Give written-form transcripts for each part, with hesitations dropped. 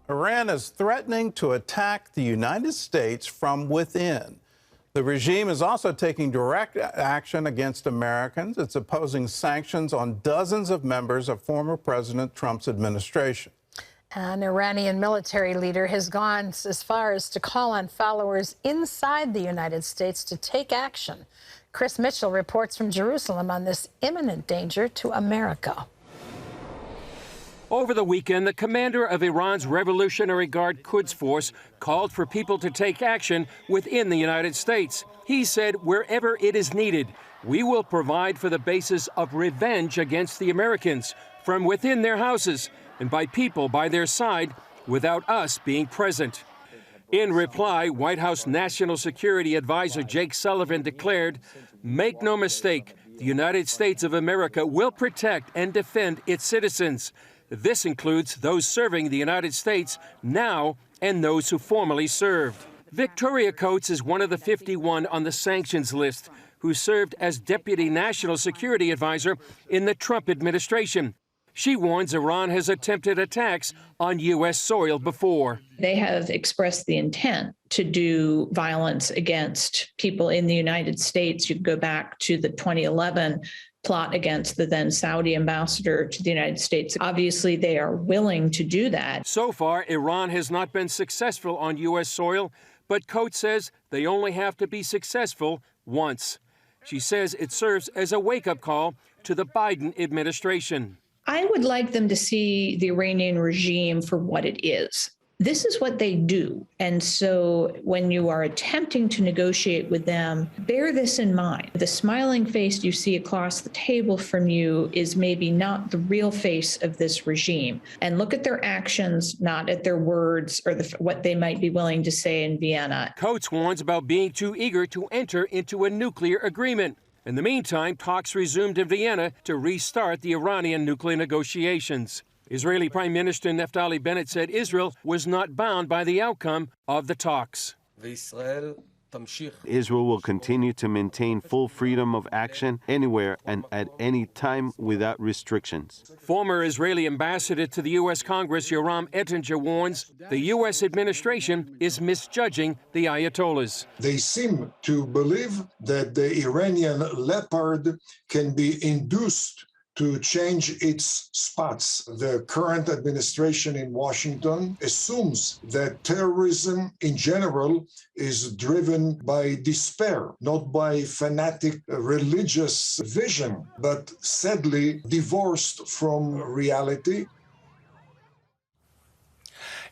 Iran is threatening to attack the United States from within. The regime is also taking direct action against Americans. It's imposing sanctions on dozens of members of former President Trump's administration. An Iranian military leader has gone as far as to call on followers inside the United States to take action. Chris Mitchell reports from Jerusalem on this imminent danger to America. Over the weekend, the commander of Iran's Revolutionary Guard Quds Force called for people to take action within the United States. He said, wherever it is needed, we will provide for the basis of revenge against the Americans from within their houses and by people by their side without us being present. In reply, White House National Security Advisor Jake Sullivan declared, "Make no mistake, the United States of America will protect and defend its citizens. This includes those serving the United States now and those who formerly served." Victoria Coates is one of the 51 on the sanctions list who served as Deputy National Security Advisor in the Trump administration. She warns Iran has attempted attacks on U.S. soil before. They have expressed the intent to do violence against people in the United States. You go back to the 2011 plot against the then Saudi ambassador to the United States. Obviously, they are willing to do that. So far, Iran has not been successful on U.S. soil, but Coates says they only have to be successful once. She says it serves as a wake-up call to the Biden administration. I would like them to see the Iranian regime for what it is. This is what they do. And so when you are attempting to negotiate with them, bear this in mind. The smiling face you see across the table from you is maybe not the real face of this regime. And look at their actions, not at their words or what they might be willing to say in Vienna. Coates warns about being too eager to enter into a nuclear agreement. In the meantime, talks resumed in Vienna to restart the Iranian nuclear negotiations. Israeli Prime Minister Naftali Bennett said Israel was not bound by the outcome of the talks. Israel will continue to maintain full freedom of action anywhere and at any time without restrictions. Former Israeli ambassador to the U.S. Congress, Yoram Ettinger, warns the U.S. administration is misjudging the Ayatollahs. They seem to believe that the Iranian leopard can be induced to change its spots. The current administration in Washington assumes that terrorism in general is driven by despair, not by fanatic religious vision, but sadly divorced from reality.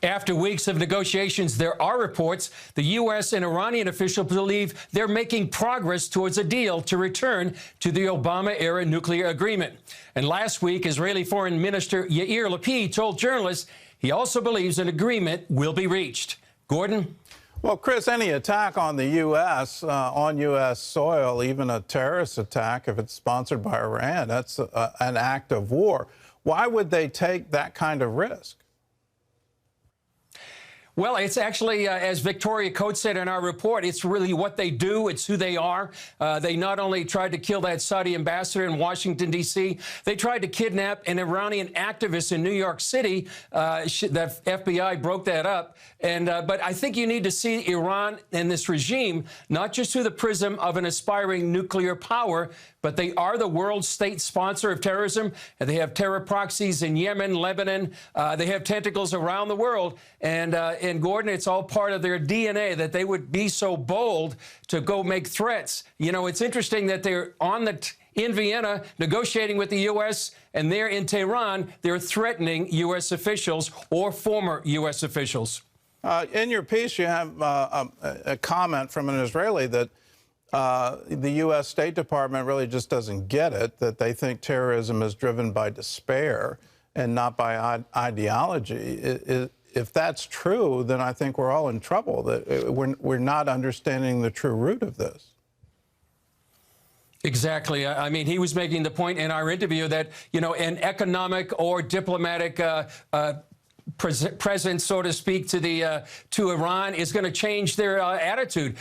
After weeks of negotiations, there are reports the U.S. and Iranian officials believe they're making progress towards a deal to return to the Obama-era nuclear agreement. And last week, Israeli Foreign Minister Yair Lapid told journalists he also believes an agreement will be reached. Gordon? Well, Chris, any attack on the U.S., on U.S. soil, even a terrorist attack, if it's sponsored by Iran, that's an act of war. Why would they take that kind of risk? Well, it's actually, as Victoria Coates said in our report, it's really what they do. It's who they are. They not only tried to kill that Saudi ambassador in Washington, D.C., they tried to kidnap an Iranian activist in New York City. The FBI broke that up. But I think you need to see Iran and this regime not just through the prism of an aspiring nuclear power, but they are the world's state sponsor of terrorism. And they have terror proxies in Yemen, Lebanon. They have tentacles around the world. And Gordon, it's all part of their DNA that they would be so bold to go make threats. You know, it's interesting that they're in Vienna negotiating with the U.S., and there in Tehran, they're threatening U.S. officials or former U.S. officials. In your piece, you have a comment from an Israeli that the U.S. State Department really just doesn't get it, that they think terrorism is driven by despair and not by ideology. If that's true, then I think we're all in trouble, that we're not understanding the true root of this. Exactly. I mean, he was making the point in our interview that, you know, an economic or diplomatic presence, so to speak, to Iran is going to change their attitude.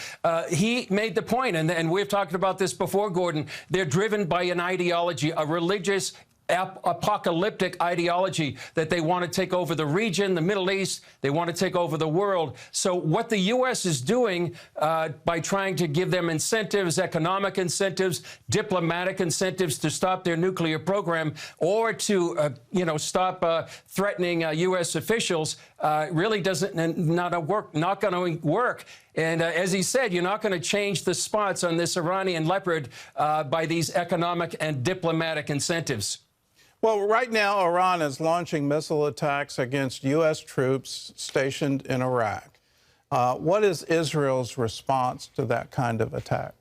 He made the point, and we've talked about this before, Gordon, they're driven by an ideology, a religious apocalyptic ideology that they want to take over the region, the Middle East. They want to take over the world. So what the U.S. is doing by trying to give them incentives, economic incentives, diplomatic incentives to stop their nuclear program or to, stop threatening U.S. officials really not going to work. And as he said, you're not going to change the spots on this Iranian leopard by these economic and diplomatic incentives. Well, right now, Iran is launching missile attacks against U.S. troops stationed in Iraq. What is Israel's response to that kind of attack?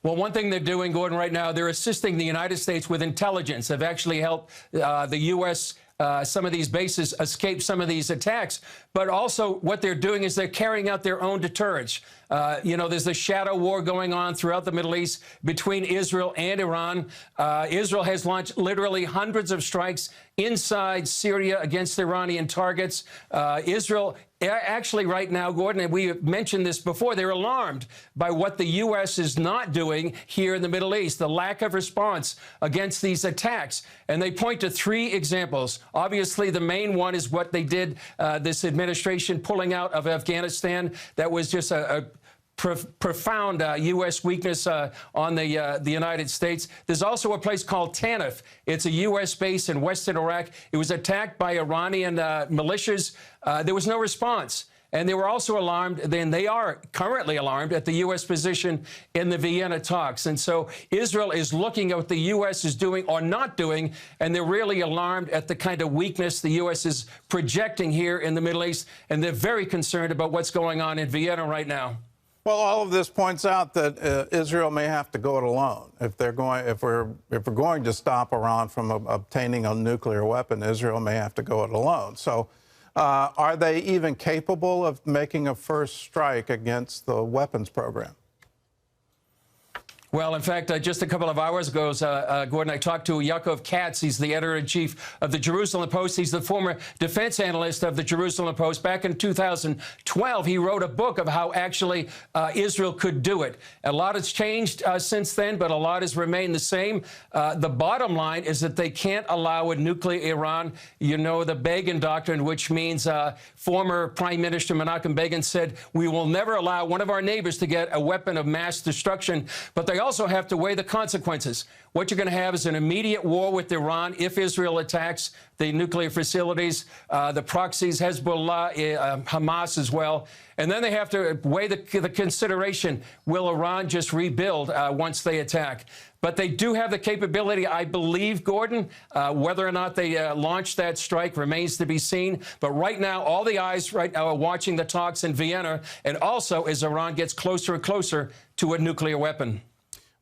Well, one thing they're doing, Gordon, right now, they're assisting the United States with intelligence. They've actually helped the U.S. Some of these bases escape some of these attacks. But also what they're doing is they're carrying out their own deterrence. There's a shadow war going on throughout the Middle East between Israel and Iran. Israel has launched literally hundreds of strikes inside Syria against Iranian targets. Israel actually right now, Gordon, and we mentioned this before, they're alarmed by what the U.S. is not doing here in the Middle East, the lack of response against these attacks. And they point to three examples. Obviously, the main one is what they did, this administration pulling out of Afghanistan. That was just a profound U.S. weakness on the United States. There's also a place called Tanif. It's a U.S. base in western Iraq. It was attacked by Iranian militias. There was no response. And they were also alarmed, then they are currently alarmed at the U.S. position in the Vienna talks. And so Israel is looking at what the U.S. is doing or not doing, and they're really alarmed at the kind of weakness the U.S. is projecting here in the Middle East. And they're very concerned about what's going on in Vienna right now. Well, all of this points out that Israel may have to go it alone if we're going to stop Iran from obtaining a nuclear weapon. Israel may have to go it alone. So, are they even capable of making a first strike against the weapons program? Well, in fact, just a couple of hours ago, Gordon, I talked to Yaakov Katz. He's the editor-in-chief of the Jerusalem Post. He's the former defense analyst of the Jerusalem Post. Back in 2012, he wrote a book of how actually Israel could do it. A lot has changed since then, but a lot has remained the same. The bottom line is that they can't allow a nuclear Iran. You know, the Begin Doctrine, which means former Prime Minister Menachem Begin said, we will never allow one of our neighbors to get a weapon of mass destruction. But they also have to weigh the consequences. What you're going to have is an immediate war with Iran if Israel attacks the nuclear facilities, the proxies, Hezbollah, Hamas as well. And then they have to weigh the consideration. Will Iran just rebuild once they attack? But they do have the capability, I believe, Gordon. Whether or not they launch that strike remains to be seen. But right now, all the eyes right now are watching the talks in Vienna, and also as Iran gets closer and closer to a nuclear weapon.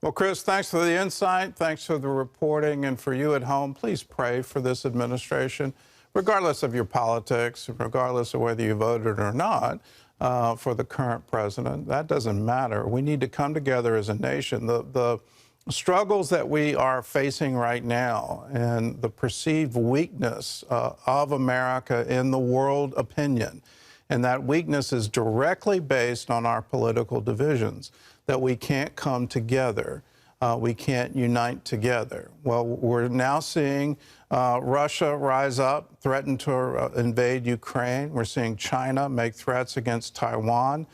Well, Chris, thanks for the insight. Thanks for the reporting. And for you at home, please pray for this administration, regardless of your politics, regardless of whether you voted or not for the current president. That doesn't matter. We need to come together as a nation. The struggles that we are facing right now and the perceived weakness of America in the world opinion, and that weakness is directly based on our political divisions, that we can't come together. We can't unite together. Well, we're now seeing Russia rise up, threaten to invade Ukraine. We're seeing China make threats against Taiwan,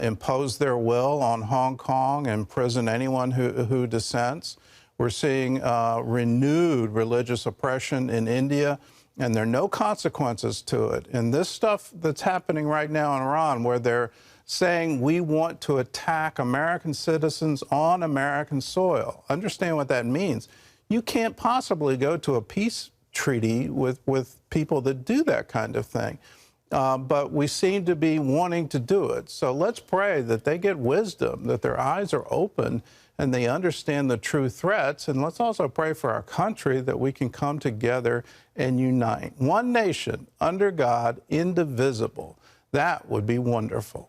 impose their will on Hong Kong, imprison anyone who dissents. We're seeing renewed religious oppression in India, and there are no consequences to it. And this stuff that's happening right now in Iran, where they're saying we want to attack American citizens on American soil. Understand what that means. You can't possibly go to a peace treaty with people that do that kind of thing. But we seem to be wanting to do it. So let's pray that they get wisdom, that their eyes are open and they understand the true threats. And let's also pray for our country that we can come together and unite. One nation under God, indivisible. That would be wonderful.